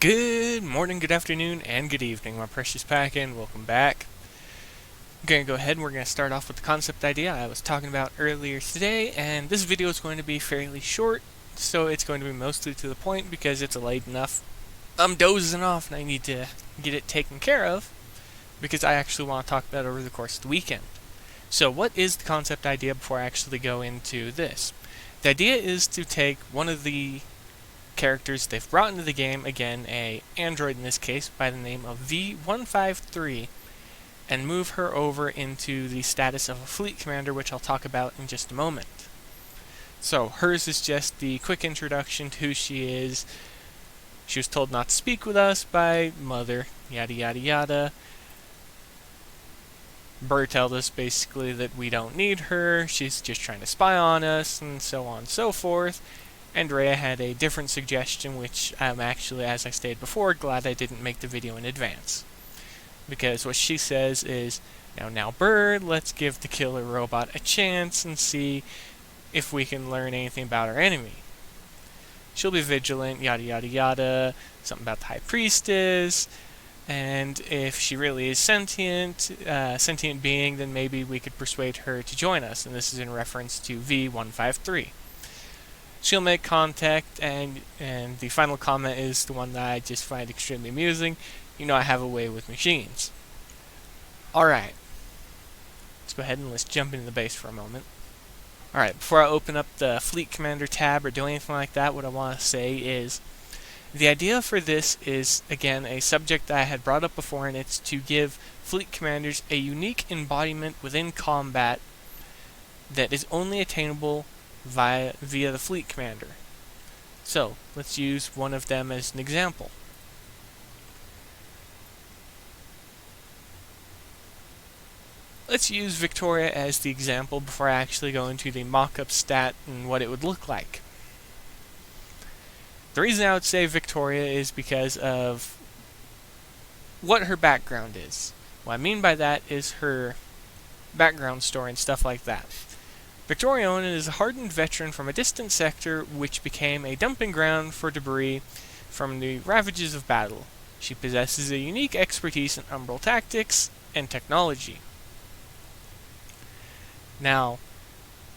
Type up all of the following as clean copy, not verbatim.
Good morning, good afternoon, and good evening, my precious pack-in. Welcome back. I'm going to go ahead and we're going to start off with the concept idea I was talking about earlier today, and this video is going to be fairly short, so it's going to be mostly to the point because it's late enough. I'm dozing off and I need to get it taken care of because I actually want to talk about it over the course of the weekend. So what is the concept idea before I actually go into this? The idea is to take one of the characters they've brought into the game, again a android in this case by the name of V-153, and move her over into the status of a fleet commander, which I'll talk about in just a moment. So hers is just the quick introduction to who she is. She was told not to speak with us by Mother, yada yada yada. Burr told us basically that we don't need her, she's just trying to spy on us, and so on and so forth. Andrea had a different suggestion, which I'm actually, as I stated before, glad I didn't make the video in advance. Because what she says is, now Bird, let's give the killer robot a chance and see if we can learn anything about our enemy. She'll be vigilant, yada yada yada, something about the High Priestess, and if she really is sentient being, then maybe we could persuade her to join us, and this is in reference to V-153. She'll make contact, and the final comment is the one that I just find extremely amusing. You know I have a way with machines. Alright. Let's go ahead and let's jump into the base for a moment. Alright, before I open up the Fleet Commander tab or do anything like that, what I want to say is the idea for this is, again, a subject that I had brought up before, and it's to give Fleet Commanders a unique embodiment within combat that is only attainable via the Fleet Commander. So, let's use one of them as an example. Let's use Victoria as the example before I actually go into the mock-up stat and what it would look like. The reason I would say Victoria is because of what her background is. What I mean by that is her background story and stuff like that. Victoria Onan is a hardened veteran from a distant sector which became a dumping ground for debris from the ravages of battle. She possesses a unique expertise in umbral tactics and technology. Now,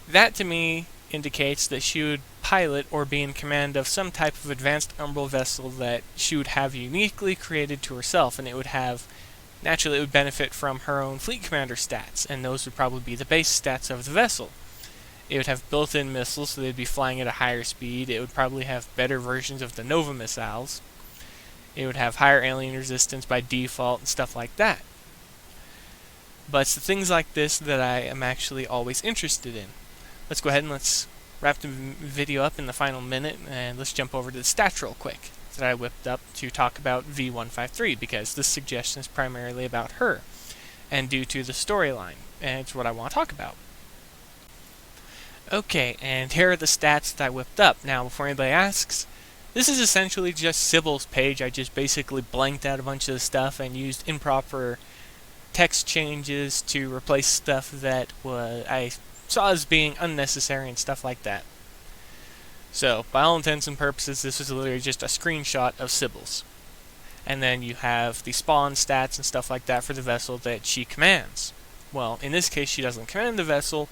that to me indicates that she would pilot or be in command of some type of advanced umbral vessel that she would have uniquely created to herself, and it would have, naturally it would benefit from her own fleet commander stats, and those would probably be the base stats of the vessel. It would have built-in missiles, so they'd be flying at a higher speed. It would probably have better versions of the Nova missiles. It would have higher alien resistance by default and stuff like that. But it's the things like this that I am actually always interested in. Let's go ahead and let's wrap the video up in the final minute, and let's jump over to the stats real quick that I whipped up to talk about V-153, because this suggestion is primarily about her, and due to the storyline, and it's what I want to talk about. Okay, and here are the stats that I whipped up. Now, before anybody asks, this is essentially just Sybil's page. I just basically blanked out a bunch of the stuff and used improper text changes to replace stuff that I saw as being unnecessary and stuff like that. So, by all intents and purposes, this is literally just a screenshot of Sybil's. And then you have the spawn stats and stuff like that for the vessel that she commands. Well, in this case, she doesn't command the vessel.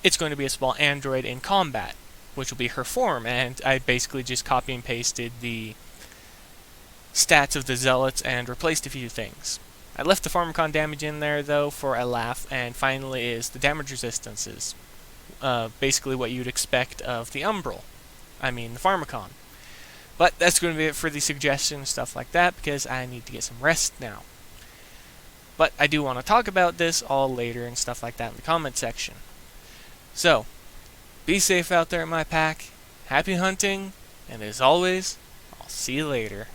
It's going to be a small android in combat, which will be her form, and I basically just copy and pasted the stats of the zealots and replaced a few things. I left the Pharmacon damage in there, though, for a laugh, and finally is the damage resistances. Basically what you'd expect of the Umbral. I mean, the Pharmacon. But that's going to be it for the suggestions and stuff like that, because I need to get some rest now. But I do want to talk about this all later and stuff like that in the comment section. So, be safe out there, my pack. Happy hunting, and as always, I'll see you later.